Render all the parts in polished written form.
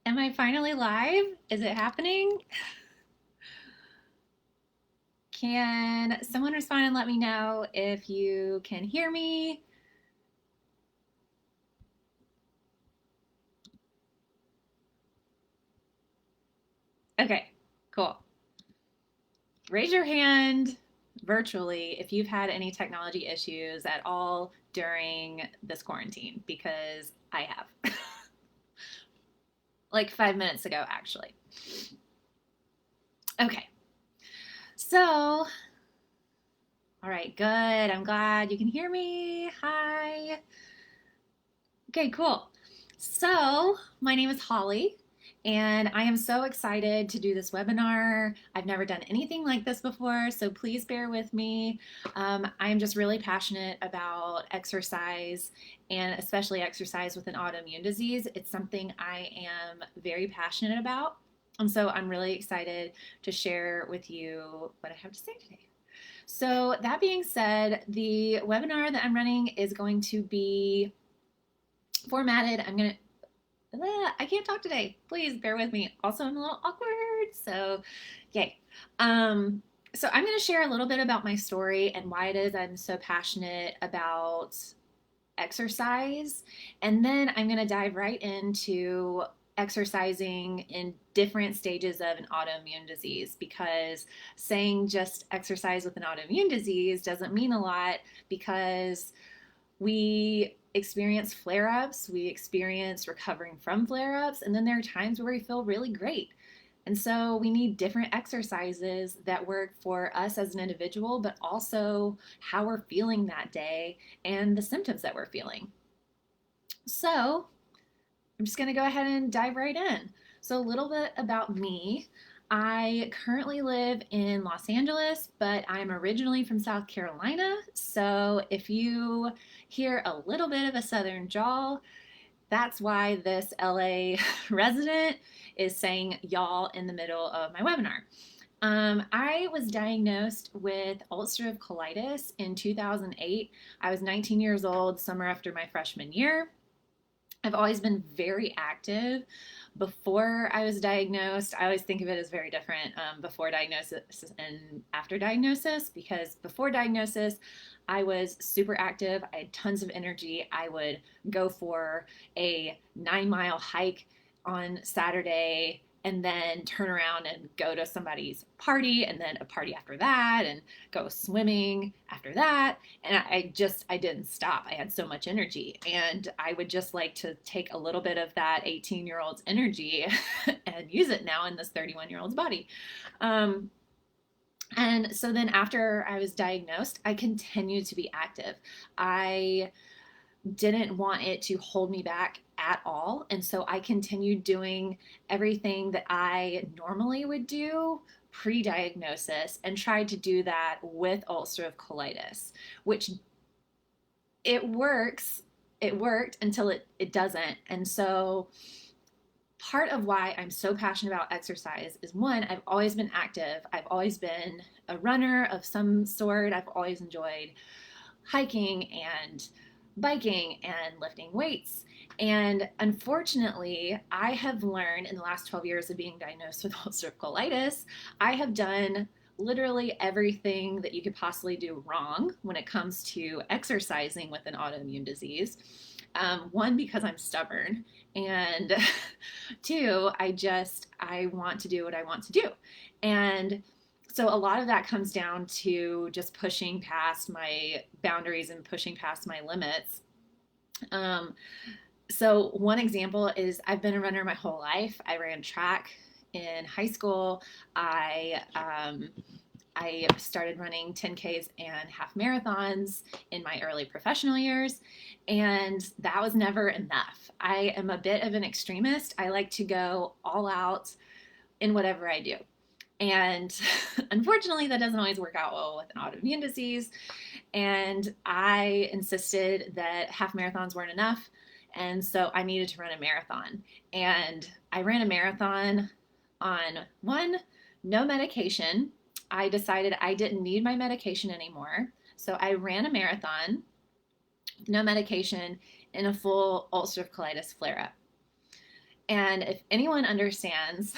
Am I finally live? Is it happening? Can someone respond and let me know if you can hear me? Okay, cool. Raise your hand virtually if you've had any technology issues at all during this quarantine, because I have. Like 5 minutes ago, actually. Okay, so, all right, good. I'm glad you can hear me. Hi. Okay, cool. So, my name is Holly, and I am so excited to do this webinar. I've never done anything like this before, so please bear with me. I am just really passionate about exercise, and especially exercise with an autoimmune disease. It's something I am very passionate about, and so I'm really excited to share with you what I have to say today. So, that being said, the webinar that I'm running is going to be formatted. I can't talk today. Please bear with me. Also, I'm a little awkward. So, yay. So I'm going to share a little bit about my story and why it is I'm so passionate about exercise. And then I'm going to dive right into exercising in different stages of an autoimmune disease, because saying just exercise with an autoimmune disease doesn't mean a lot, because we experience flare ups, we experience recovering from flare ups, and then there are times where we feel really great. And so we need different exercises that work for us as an individual, but also how we're feeling that day and the symptoms that we're feeling. So I'm just going to go ahead and dive right in. So, a little bit about me. I currently live in Los Angeles, but I'm originally from South Carolina. So, if you hear a little bit of a southern drawl, that's why this LA resident is saying y'all in the middle of my webinar. I was diagnosed with ulcerative colitis in 2008. I was 19 years old, summer after my freshman year. I've always been very active. Before I was diagnosed, I always think of it as very different, before diagnosis and after diagnosis, because before diagnosis, I was super active. I had tons of energy. I would go for a 9 mile hike on Saturday and then turn around and go to somebody's party and then a party after that and go swimming after that. And I didn't stop. I had so much energy, and I would just like to take a little bit of that 18-year-old's energy and use it now in this 31-year-old's body. um, and so then after I was diagnosed, I continued to be active. I didn't want it to hold me back at all. And so I continued doing everything that I normally would do pre-diagnosis and tried to do that with ulcerative colitis, which it works. It worked until it doesn't. And so part of why I'm so passionate about exercise is, one, I've always been active. I've always been a runner of some sort. I've always enjoyed hiking and biking and lifting weights. And unfortunately, I have learned in the last 12 years of being diagnosed with ulcerative colitis, I have done literally everything that you could possibly do wrong when it comes to exercising with an autoimmune disease. One, because I'm stubborn, and two, I want to do what I want to do. And so a lot of that comes down to just pushing past my boundaries and pushing past my limits. Um, so one example is, I've been a runner my whole life. I ran track in high school. I started running 10Ks and half marathons in my early professional years, and that was never enough. I am a bit of an extremist. I like to go all out in whatever I do. And unfortunately, that doesn't always work out well with an autoimmune disease. And I insisted that half marathons weren't enough. And so I needed to run a marathon. And I ran a marathon on, one, no medication. I decided I didn't need my medication anymore. So I ran a marathon, no medication, in a full ulcerative colitis flare up. And if anyone understands,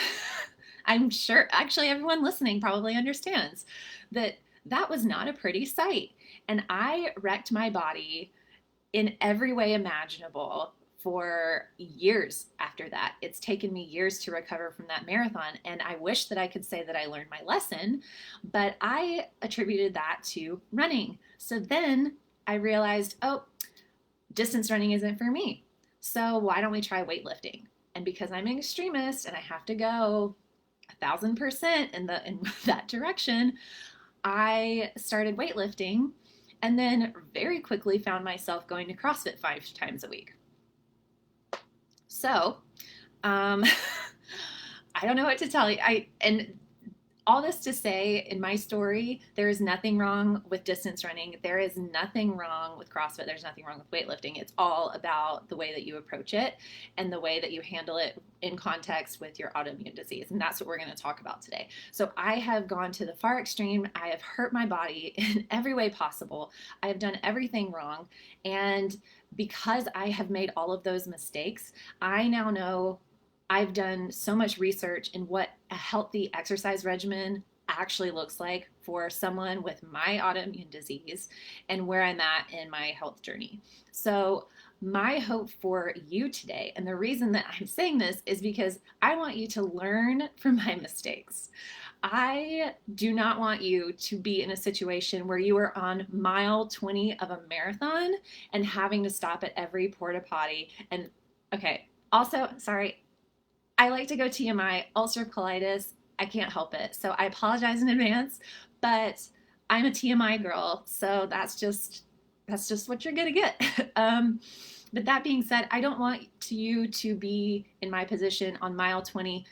I'm sure actually everyone listening probably understands that that was not a pretty sight. And I wrecked my body in every way imaginable for years after that. It's taken me years to recover from that marathon. And I wish that I could say that I learned my lesson, but I attributed that to running. So then I realized, oh, distance running isn't for me. So why don't we try weightlifting? And because I'm an extremist and I have to go 1,000% in that direction, I started weightlifting and then very quickly found myself going to CrossFit 5 times a week. So, I don't know what to tell you. And all this to say, in my story, there is nothing wrong with distance running. There is nothing wrong with CrossFit. There's nothing wrong with weightlifting. It's all about the way that you approach it and the way that you handle it in context with your autoimmune disease. And that's what we're going to talk about today. So I have gone to the far extreme. I have hurt my body in every way possible. I have done everything wrong. And because I have made all of those mistakes, I now know I've done so much research in what a healthy exercise regimen actually looks like for someone with my autoimmune disease and where I'm at in my health journey. So my hope for you today, and the reason that I'm saying this is because I want you to learn from my mistakes. I do not want you to be in a situation where you are on mile 20 of a marathon and having to stop at every porta potty. And okay, also, sorry, I like to go TMI, ulcerative colitis. I can't help it. So I apologize in advance, but I'm a TMI girl. So that's just what you're going to get. But that being said, I don't want you to be in my position on mile 20,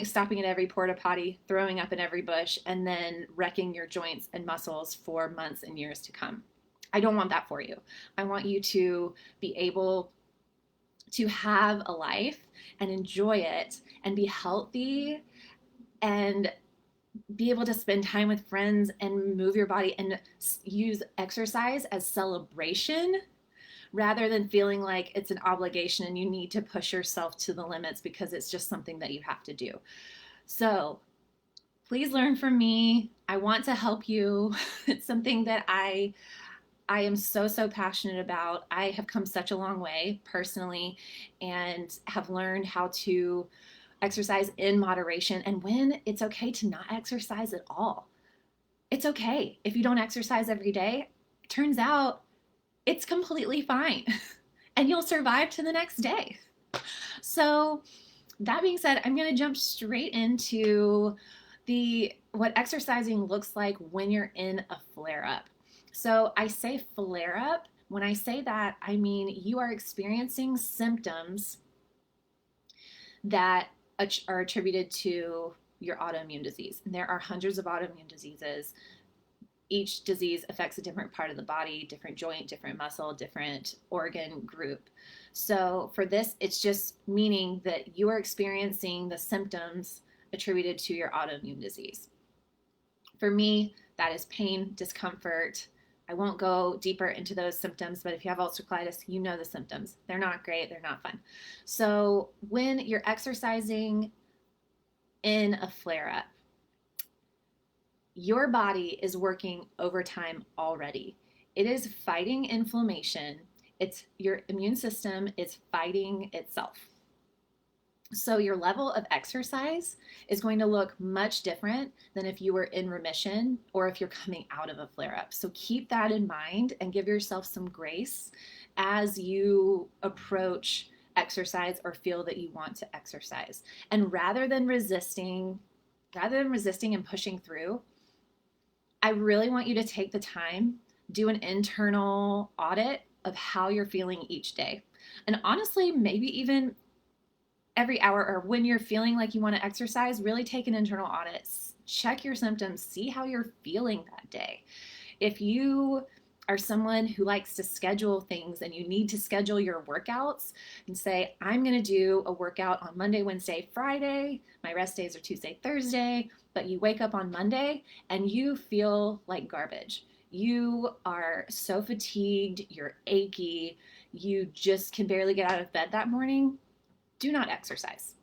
stopping at every porta potty, throwing up in every bush, and then wrecking your joints and muscles for months and years to come. I don't want that for you. I want you to be able to have a life and enjoy it and be healthy and be able to spend time with friends and move your body and use exercise as celebration rather than feeling like it's an obligation and you need to push yourself to the limits because it's just something that you have to do. So please learn from me. I want to help you. It's something that I am so passionate about. I have come such a long way personally and have learned how to exercise in moderation and when it's okay to not exercise at all. It's okay. If you don't exercise every day, it turns out it's completely fine and you'll survive to the next day. So that being said, I'm going to jump straight into what exercising looks like when you're in a flare-up. So I say flare up. When I say that, I mean you are experiencing symptoms that are attributed to your autoimmune disease. And there are hundreds of autoimmune diseases. Each disease affects a different part of the body, different joint, different muscle, different organ group. So for this, it's just meaning that you are experiencing the symptoms attributed to your autoimmune disease. For me, that is pain, discomfort. I won't go deeper into those symptoms, but if you have ulcerative colitis, you know the symptoms. They're not great. They're not fun. So when you're exercising in a flare-up, your body is working overtime already. It is fighting inflammation. Your immune system is fighting itself. So your level of exercise is going to look much different than if you were in remission or if you're coming out of a flare-up. So keep that in mind and give yourself some grace as you approach exercise or feel that you want to exercise. And rather than resisting and pushing through, I really want you to take the time, do an internal audit of how you're feeling each day. And honestly, maybe even every hour or when you're feeling like you want to exercise, really take an internal audit. Check your symptoms, see how you're feeling that day. If you are someone who likes to schedule things and you need to schedule your workouts and say, I'm going to do a workout on Monday, Wednesday, Friday. My rest days are Tuesday, Thursday, but you wake up on Monday and you feel like garbage. You are so fatigued, you're achy, you just can barely get out of bed that morning. do not exercise.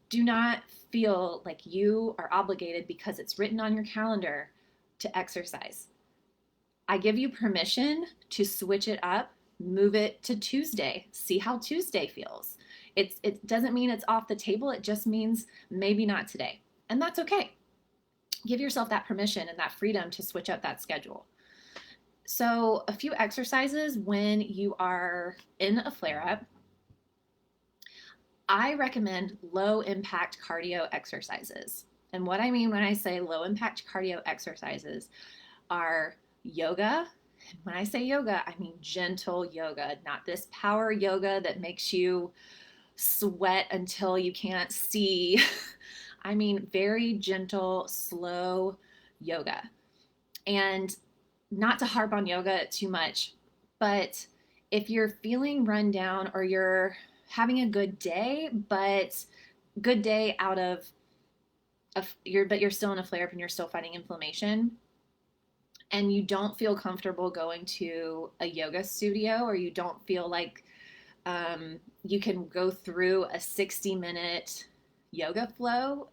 Do not feel like you are obligated because it's written on your calendar to exercise. I give you permission to switch it up, move it to Tuesday, see how Tuesday feels. It doesn't mean it's off the table, it just means maybe not today. And that's okay. Give yourself that permission and that freedom to switch up that schedule. So, a few exercises when you are in a flare up. I recommend low impact cardio exercises. And what I mean when I say low impact cardio exercises are yoga. When I say yoga, I mean gentle yoga, not this power yoga that makes you sweat until you can't see. I mean very gentle, slow yoga. And not to harp on yoga too much, but if you're feeling run down or you're having a good day, but good day out of but you're still in a flare up and you're still fighting inflammation, and you don't feel comfortable going to a yoga studio, or you don't feel like you can go through a 60-minute yoga flow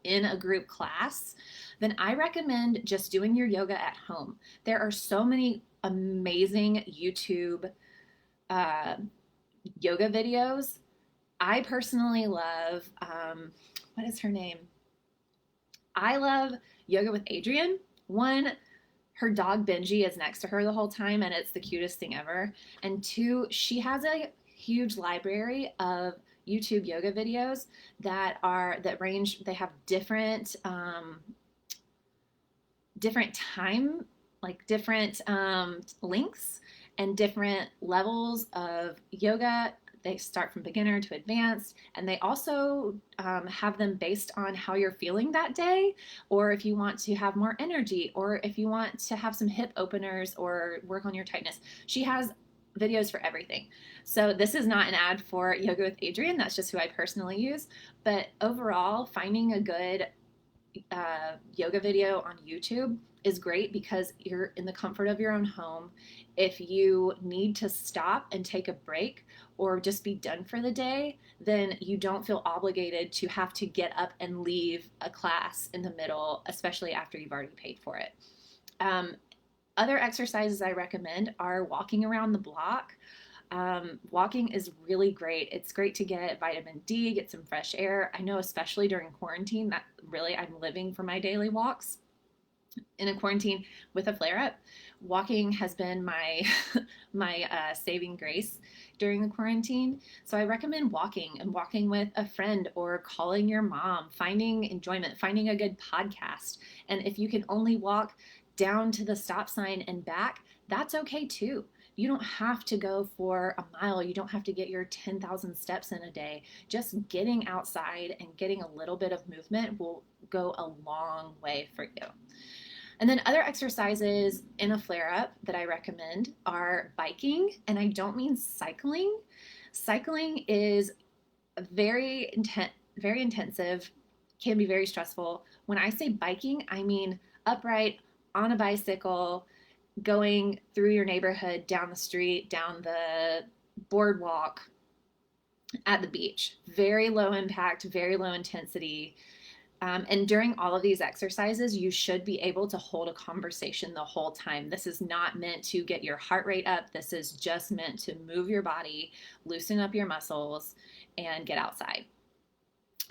in a group class, then I recommend just doing your yoga at home. There are so many amazing YouTube yoga videos. I personally love, what is her name? I love Yoga with Adriene. One, her dog Benji is next to her the whole time, and it's the cutest thing ever. And two, she has a huge library of YouTube yoga videos that range. They have different time, like different lengths and different levels of yoga. They start from beginner to advanced, and they also have them based on how you're feeling that day, or if you want to have more energy, or if you want to have some hip openers or work on your tightness. She has videos for everything. So this is not an ad for Yoga with Adriene. That's just who I personally use. But overall, finding a good yoga video on YouTube is great because you're in the comfort of your own home. If you need to stop and take a break or just be done for the day, then you don't feel obligated to have to get up and leave a class in the middle, especially after you've already paid for it. Other exercises I recommend are walking around the block. Walking is really great. It's great to get vitamin D, get some fresh air. I know especially during quarantine that really I'm living for my daily walks. In a quarantine with a flare-up, walking has been my saving grace during the quarantine. So I recommend walking and walking with a friend or calling your mom, finding enjoyment, finding a good podcast. And if you can only walk down to the stop sign and back, that's okay too. You don't have to go for a mile. You don't have to get your 10,000 steps in a day. Just getting outside and getting a little bit of movement will go a long way for you. And then other exercises in a flare-up that I recommend are biking, and I don't mean cycling. Cycling is very intensive, can be very stressful. When I say biking, I mean upright on a bicycle, going through your neighborhood, down the street, down the boardwalk, at the beach. Very low impact, very low intensity. And during all of these exercises, you should be able to hold a conversation the whole time. This is not meant to get your heart rate up. This is just meant to move your body, loosen up your muscles, and get outside.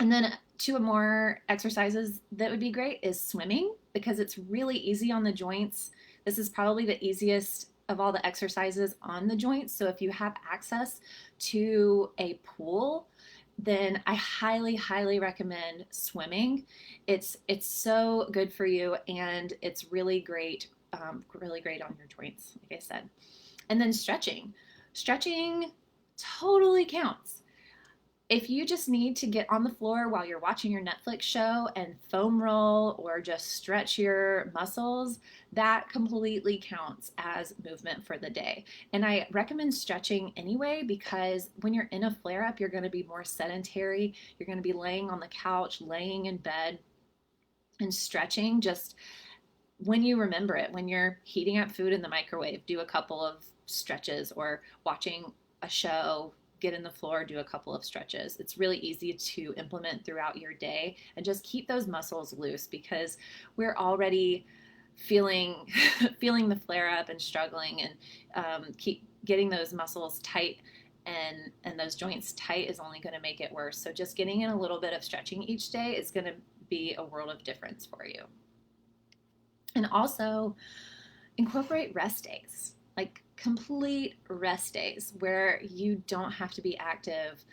And then two more exercises that would be great is swimming, because it's really easy on the joints. This is probably the easiest of all the exercises on the joints. So if you have access to a pool, then I highly, highly recommend swimming. It's so good for you, and it's really great on your joints, like I said. And then stretching. Stretching totally counts. If you just need to get on the floor while you're watching your Netflix show and foam roll or just stretch your muscles, that completely counts as movement for the day. And I recommend stretching anyway, because when you're in a flare-up, you're going to be more sedentary. You're going to be laying on the couch, laying in bed, and stretching just when you remember it. When you're heating up food in the microwave, do a couple of stretches, or watching a show, get in the floor, do a couple of stretches. It's really easy to implement throughout your day, and just keep those muscles loose, because we're already feeling feeling the flare up and struggling, and keep getting those muscles tight and those joints tight is only going to make it worse. So just getting in a little bit of stretching each day is going to be a world of difference for you. And also incorporate rest days, like complete rest days where you don't have to be active.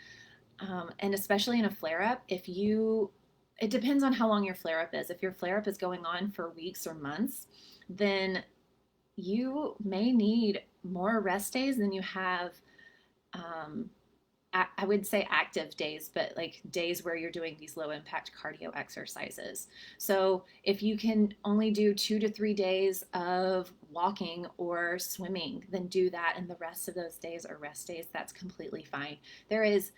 And especially in a flare-up, it depends on how long your flare-up is. If your flare-up is going on for weeks or months, then you may need more rest days than you have, I would say active days, but like days where you're doing these low impact cardio exercises. So if you can only do 2 to 3 days of walking or swimming, then do that. And the rest of those days are rest days. That's completely fine. There's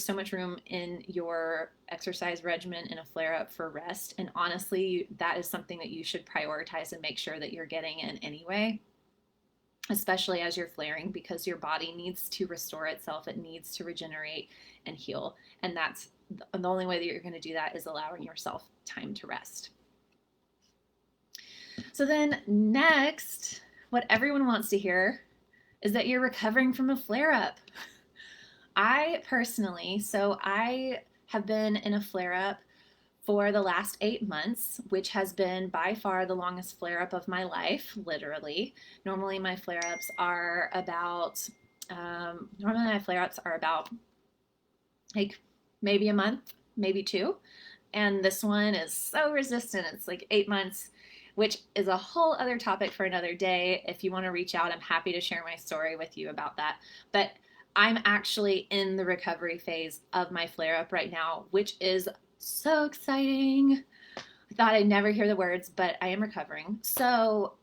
so much room in your exercise regimen in a flare up for rest. And honestly, that is something that you should prioritize and make sure that you're getting in anyway, especially as you're flaring, because your body needs to restore itself. It needs to regenerate and heal. And that's the only way that you're going to do that is allowing yourself time to rest. So then next, what everyone wants to hear is that you're recovering from a flare-up. I have been in a flare-up for the last 8 months, which has been by far the longest flare-up of my life, literally. Normally my flare-ups are about like maybe a month, maybe 2. And this one is so resistant. It's like 8 months, which is a whole other topic for another day. If you want to reach out, I'm happy to share my story with you about that. But I'm actually in the recovery phase of my flare-up right now, which is so exciting. I thought I'd never hear the words, but I am recovering. So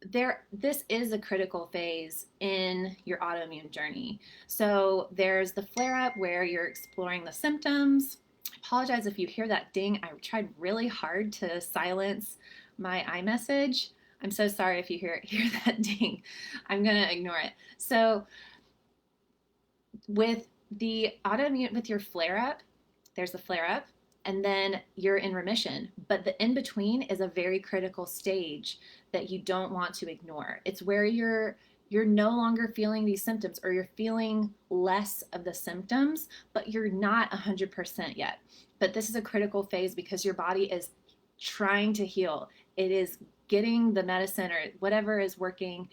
this is a critical phase in your autoimmune journey. So there's the flare-up where you're exploring the symptoms. I apologize if you hear that ding. I tried really hard to silence my iMessage. I'm so sorry if you hear that ding. I'm gonna ignore it. So with the autoimmune, with your flare-up, there's the flare-up, and then you're in remission. But the in-between is a very critical stage that you don't want to ignore. It's where you're no longer feeling these symptoms, or you're feeling less of the symptoms, but you're not 100% yet. But this is a critical phase because your body is trying to heal. It is getting the medicine or whatever is working.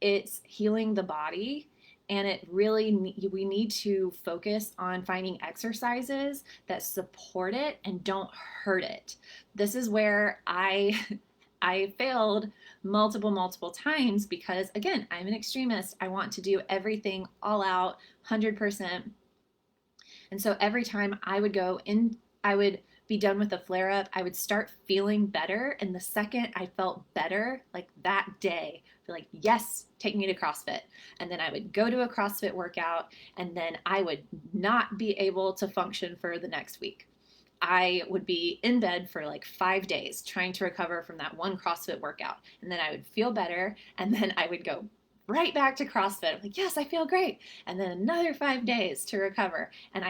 It's healing the body. And we need to focus on finding exercises that support it and don't hurt it. This is where I failed multiple times because, again, I'm an extremist. I want to do everything all out, 100%. And so every time I would be done with the flare-up, I would start feeling better. And the second I felt better, like that day, I'd be like, yes, take me to CrossFit. And then I would go to a CrossFit workout, and then I would not be able to function for the next week. I would be in bed for like 5 days trying to recover from that one CrossFit workout. And then I would feel better, and then I would go right back to CrossFit. I'm like, yes, I feel great. And then another 5 days to recover. And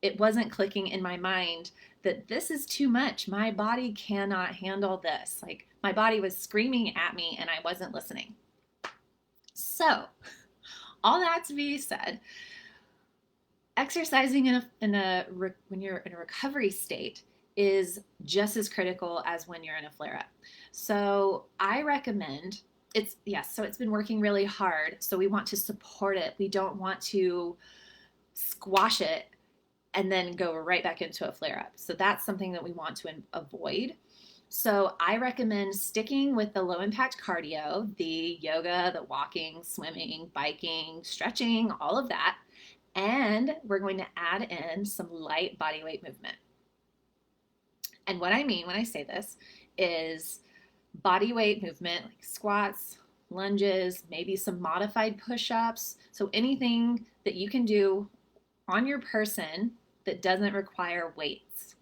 it wasn't clicking in my mind that this is too much. My body cannot handle this. Like, my body was screaming at me and I wasn't listening. So, all that to be said, exercising when you're in a recovery state is just as critical as when you're in a flare-up. So I recommend so it's been working really hard. So we want to support it. We don't want to squash it and then go right back into a flare-up. So that's something that we want to avoid. So I recommend sticking with the low impact cardio, the yoga, the walking, swimming, biking, stretching, all of that. And we're going to add in some light body weight movement. And what I mean when I say this is body weight movement, like squats, lunges, maybe some modified push-ups. So anything that you can do on your person that doesn't require weights.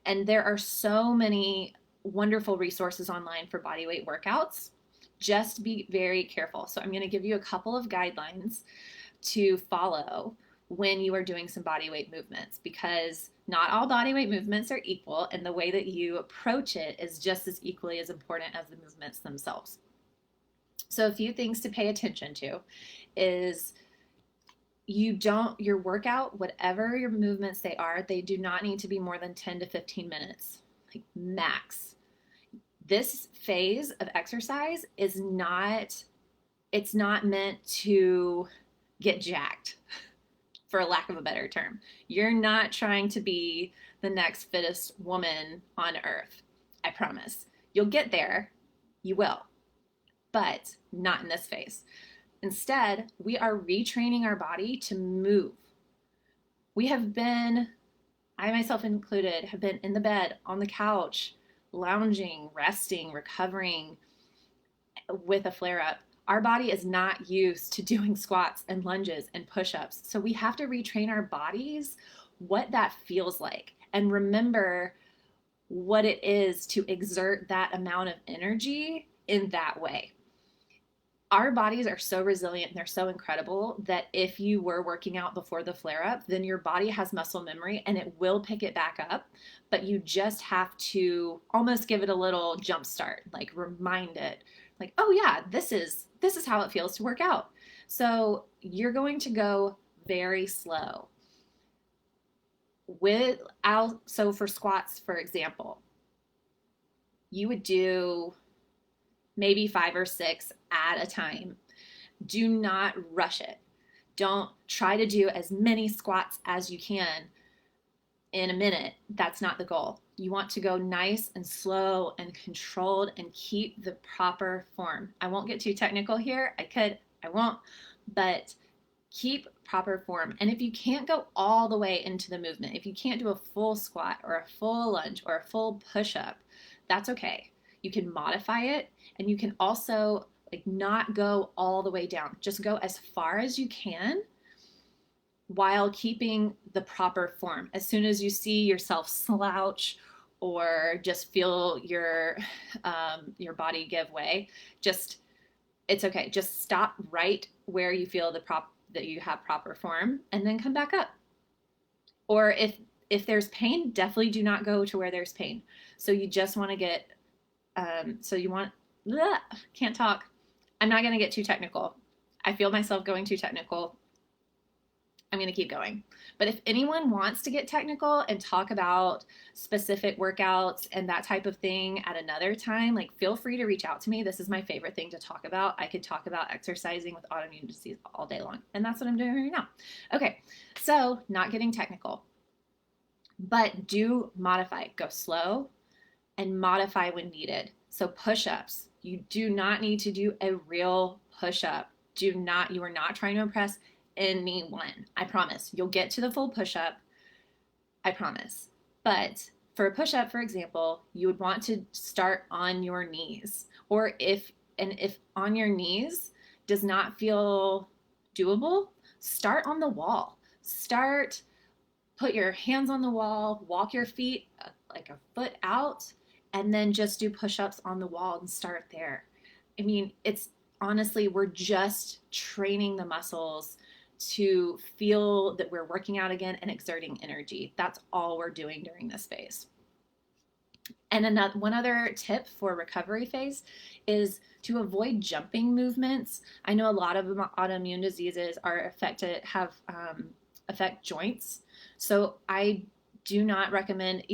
And there are so many wonderful resources online for body weight workouts, just be very careful. So I'm going to give you a couple of guidelines to follow when you are doing some body weight movements, because not all body weight movements are equal, and the way that you approach it is just as equally as important as the movements themselves. So a few things to pay attention to is your workout, whatever your movements they do not need to be more than 10 to 15 minutes, like max. This phase of exercise is not, it's not meant to get jacked, for lack of a better term. You're not trying to be the next fittest woman on earth. I promise. You'll get there. You will. But not in this phase. Instead, we are retraining our body to move. We have been, I myself included, have been in the bed, on the couch, lounging, resting, recovering with a flare-up. Our body is not used to doing squats and lunges and push-ups. So we have to retrain our bodies what that feels like and remember what it is to exert that amount of energy in that way. Our bodies are so resilient and they're so incredible that if you were working out before the flare-up, then your body has muscle memory and it will pick it back up, but you just have to almost give it a little jump start, like remind it, like, oh yeah, this is how it feels to work out. So you're going to go very slow. So for squats, for example, you would do maybe 5 or 6 at a time. Do not rush it. Don't try to do as many squats as you can in a minute. That's not the goal. You want to go nice and slow and controlled and keep the proper form. I won't get too technical here. I won't, but keep proper form. And if you can't go all the way into the movement, if you can't do a full squat or a full lunge or a full push-up, that's okay. You can modify it, and you can also like not go all the way down. Just go as far as you can while keeping the proper form. As soon as you see yourself slouch or just feel your body give way, it's okay. Just stop right where you feel that you have proper form, and then come back up. Or if there's pain, definitely do not go to where there's pain. So you just want to get can't talk. I'm not going to get too technical. I feel myself going too technical. I'm going to keep going. But if anyone wants to get technical and talk about specific workouts and that type of thing at another time, like feel free to reach out to me. This is my favorite thing to talk about. I could talk about exercising with autoimmune disease all day long. And that's what I'm doing right now. Okay, so not getting technical, but do modify. Go slow and modify when needed. So push-ups, you do not need to do a real push-up. You are not trying to impress anyone. I promise. You'll get to the full push-up. I promise. But for a push-up, for example, you would want to start on your knees. Or if on your knees does not feel doable, start on the wall. Put your hands on the wall, walk your feet like a foot out, and then just do push-ups on the wall and start there. I mean, it's honestly, we're just training the muscles to feel that we're working out again and exerting energy. That's all we're doing during this phase. And one other tip for recovery phase is to avoid jumping movements. I know a lot of autoimmune diseases affect joints. So I do not recommend,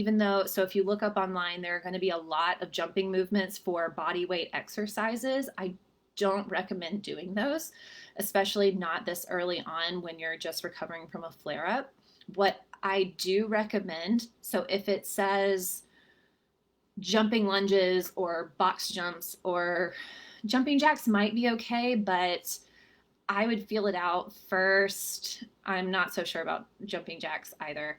so if you look up online, there are going to be a lot of jumping movements for body weight exercises. I don't recommend doing those, especially not this early on when you're just recovering from a flare-up. What I do recommend, so if it says jumping lunges or box jumps or jumping jacks might be okay, but I would feel it out first. I'm not so sure about jumping jacks either.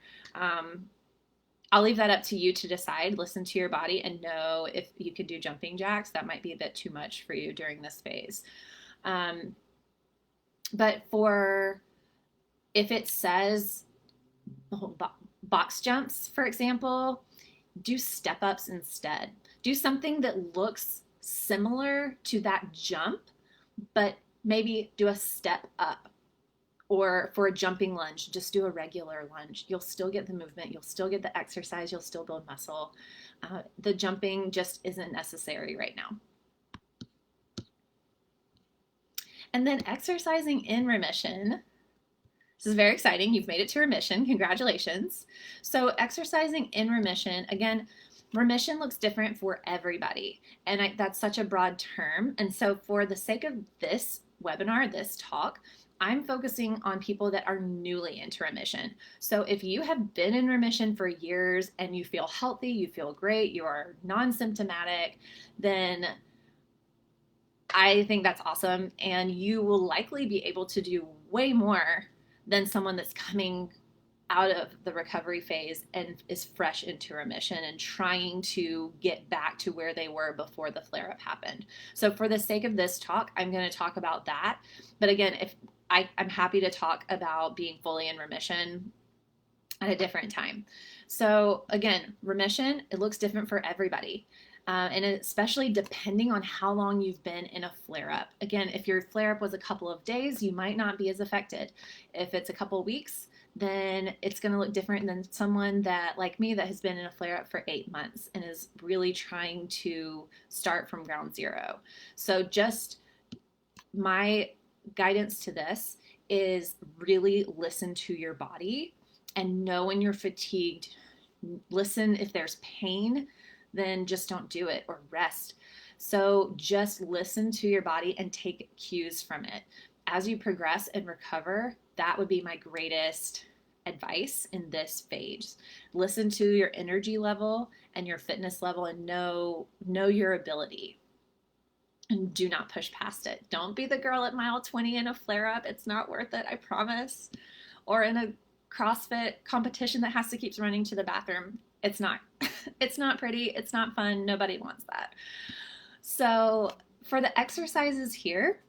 I'll leave that up to you to decide. Listen to your body and know if you could do jumping jacks. That might be a bit too much for you during this phase. But if it says box jumps, for example, do step ups instead. Do something that looks similar to that jump, but maybe do a step up. Or for a jumping lunge, just do a regular lunge. You'll still get the movement, you'll still get the exercise, you'll still build muscle. The jumping just isn't necessary right now. And then exercising in remission. This is very exciting. You've made it to remission. Congratulations. So exercising in remission, again, remission looks different for everybody. And that's such a broad term. And so for the sake of this webinar, this talk, I'm focusing on people that are newly into remission. So if you have been in remission for years and you feel healthy, you feel great, you are non-symptomatic, then I think that's awesome. And you will likely be able to do way more than someone that's coming out of the recovery phase and is fresh into remission and trying to get back to where they were before the flare-up happened. So for the sake of this talk, I'm going to talk about that. But again, I'm happy to talk about being fully in remission at a different time. So again, remission, it looks different for everybody. And especially depending on how long you've been in a flare-up. Again, if your flare-up was a couple of days, you might not be as affected. If it's a couple of weeks, then it's going to look different than someone that, like me, that has been in a flare-up for 8 months and is really trying to start from ground zero. So just my guidance to this is really listen to your body and know when you're fatigued. Listen if there's pain, then just don't do it, or rest. So just listen to your body and take cues from it. As you progress and recover, that would be my greatest advice in this phase. Listen to your energy level and your fitness level and know your ability. And do not push past it. Don't be the girl at mile 20 in a flare-up. It's not worth it, I promise. Or in a CrossFit competition that has to keep running to the bathroom. It's not. It's not pretty. It's not fun. Nobody wants that. So for the exercises here,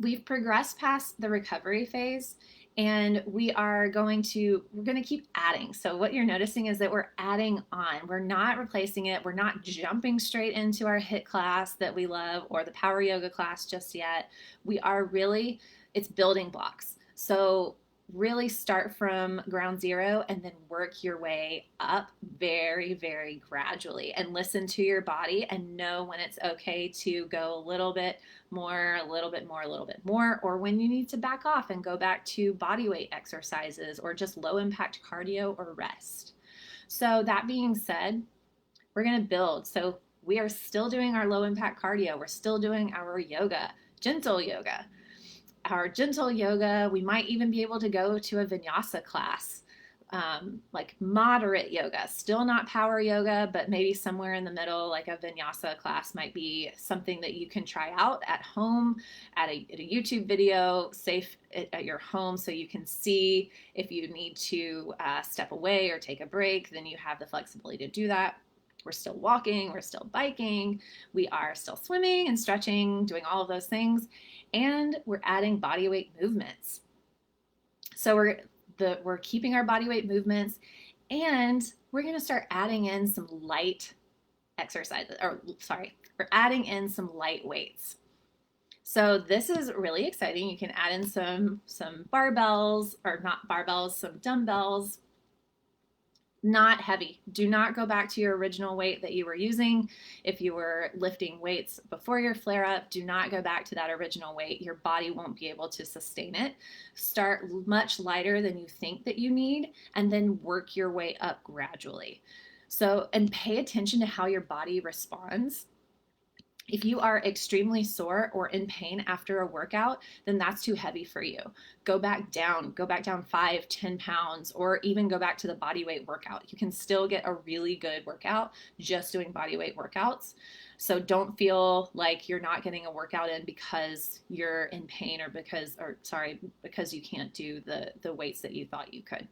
we've progressed past the recovery phase and we're going to keep adding. So what you're noticing is that we're adding on. We're not replacing it. We're not jumping straight into our HIIT class that we love or the power yoga class just yet. It's building blocks. So really start from ground zero and then work your way up very, very gradually, and listen to your body and know when it's okay to go a little bit more, a little bit more, a little bit more, or when you need to back off and go back to body weight exercises or just low impact cardio or rest. So that being said, we're going to build. So we are still doing our low impact cardio. We're still doing our yoga, gentle yoga. Our gentle yoga, we might even be able to go to a vinyasa class, like moderate yoga, still not power yoga, but maybe somewhere in the middle, like a vinyasa class might be something that you can try out at home at a YouTube video, safe at your home, so you can see if you need to step away or take a break, then you have the flexibility to do that. We're still walking, we're still biking, we are still swimming and stretching, doing all of those things. And we're adding body weight movements. So we're keeping our body weight movements, and we're going to start adding in some light exercises, we're adding in some light weights. So this is really exciting. You can add in some barbells, or not barbells, some dumbbells. Not heavy. Do not go back to your original weight that you were using. If you were lifting weights before your flare up, do not go back to that original weight. Your body won't be able to sustain it. Start much lighter than you think that you need, and then work your way up gradually. So, and pay attention to how your body responds. If you are extremely sore or in pain after a workout, then that's too heavy for you. Go back down 5, 10 pounds, or even go back to the body weight workout. You can still get a really good workout just doing body weight workouts. So don't feel like you're not getting a workout in because you're in pain or because you can't do the weights that you thought you could.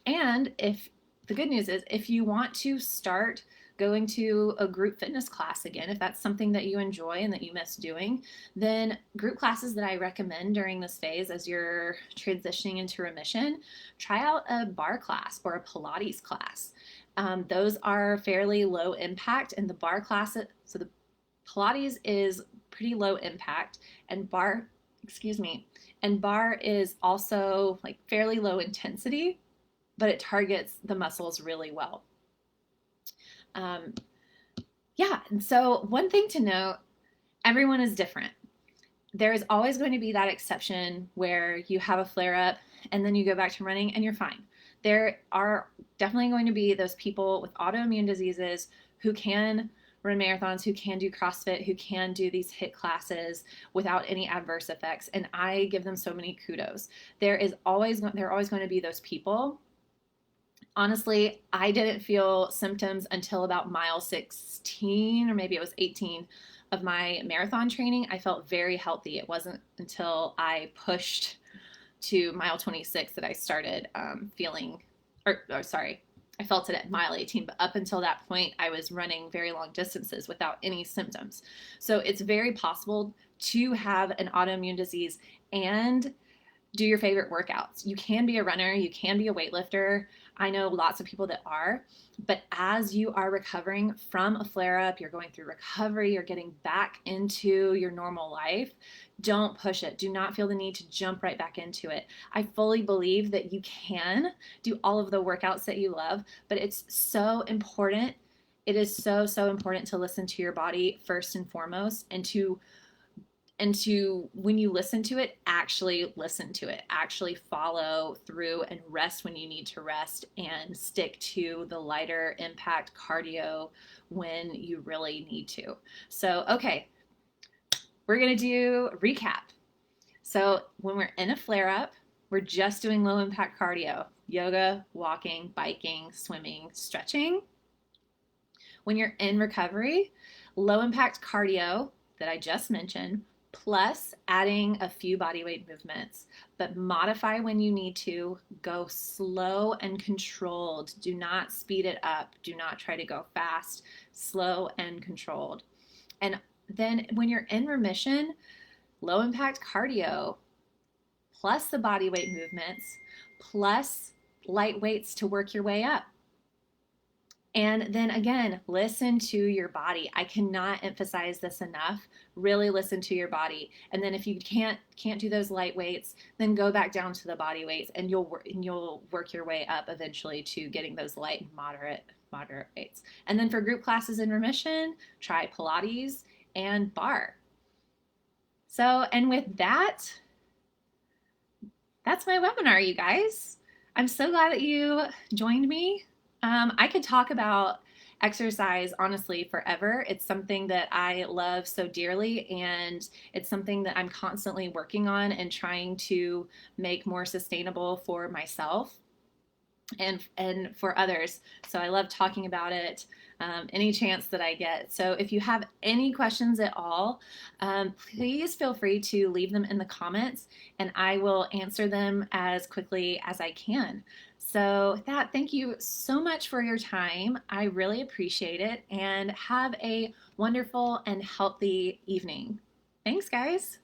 And if the good news is, if you want to start going to a group fitness class again, if that's something that you enjoy and that you miss doing, then group classes that I recommend during this phase as you're transitioning into remission, try out a bar class or a Pilates class. Those are fairly low impact, and the bar class, so the Pilates is pretty low impact, and bar is also like fairly low intensity, but it targets the muscles really well. Um, yeah, and so one thing to note, everyone is different. There is always going to be that exception where you have a flare up and then you go back to running and you're fine. There are definitely going to be those people with autoimmune diseases who can run marathons, who can do CrossFit, who can do these HIIT classes without any adverse effects, and I give them so many kudos. There are always going to be those people. Honestly, I didn't feel symptoms until about mile 16, or maybe it was 18 of my marathon training. I felt very healthy. It wasn't until I pushed to mile 26 that I started feeling, sorry, I felt it at mile 18, but up until that point, I was running very long distances without any symptoms. So it's very possible to have an autoimmune disease and do your favorite workouts. You can be a runner, you can be a weightlifter. I know lots of people that are, but as you are recovering from a flare up, you're going through recovery, you're getting back into your normal life, don't push it. Do not feel the need to jump right back into it. I fully believe that you can do all of the workouts that you love, but it's so important. It is so, so important to listen to your body first and foremost, and to when you listen to it, actually listen to it, actually follow through and rest when you need to rest, and stick to the lighter impact cardio when you really need to. So, okay, we're going to do a recap. So when we're in a flare up, we're just doing low impact cardio: yoga, walking, biking, swimming, stretching. When you're in recovery, low impact cardio that I just mentioned, plus adding a few bodyweight movements, but modify when you need to. Go slow and controlled. Do not speed it up. Do not try to go fast. Slow and controlled. And then when you're in remission, low impact cardio, plus the bodyweight movements, plus light weights to work your way up. And then again, listen to your body. I cannot emphasize this enough. Really listen to your body. And then if you can't do those light weights, then go back down to the body weights, and you'll work your way up eventually to getting those light and moderate weights. And then for group classes in remission, try Pilates and bar. So, and with that, that's my webinar, you guys. I'm so glad that you joined me. I could talk about exercise honestly forever. It's something that I love so dearly, and it's something that I'm constantly working on and trying to make more sustainable for myself and for others. So I love talking about it any chance that I get. So if you have any questions at all, please feel free to leave them in the comments, and I will answer them as quickly as I can. So thank you so much for your time. I really appreciate it, and have a wonderful and healthy evening. Thanks, guys.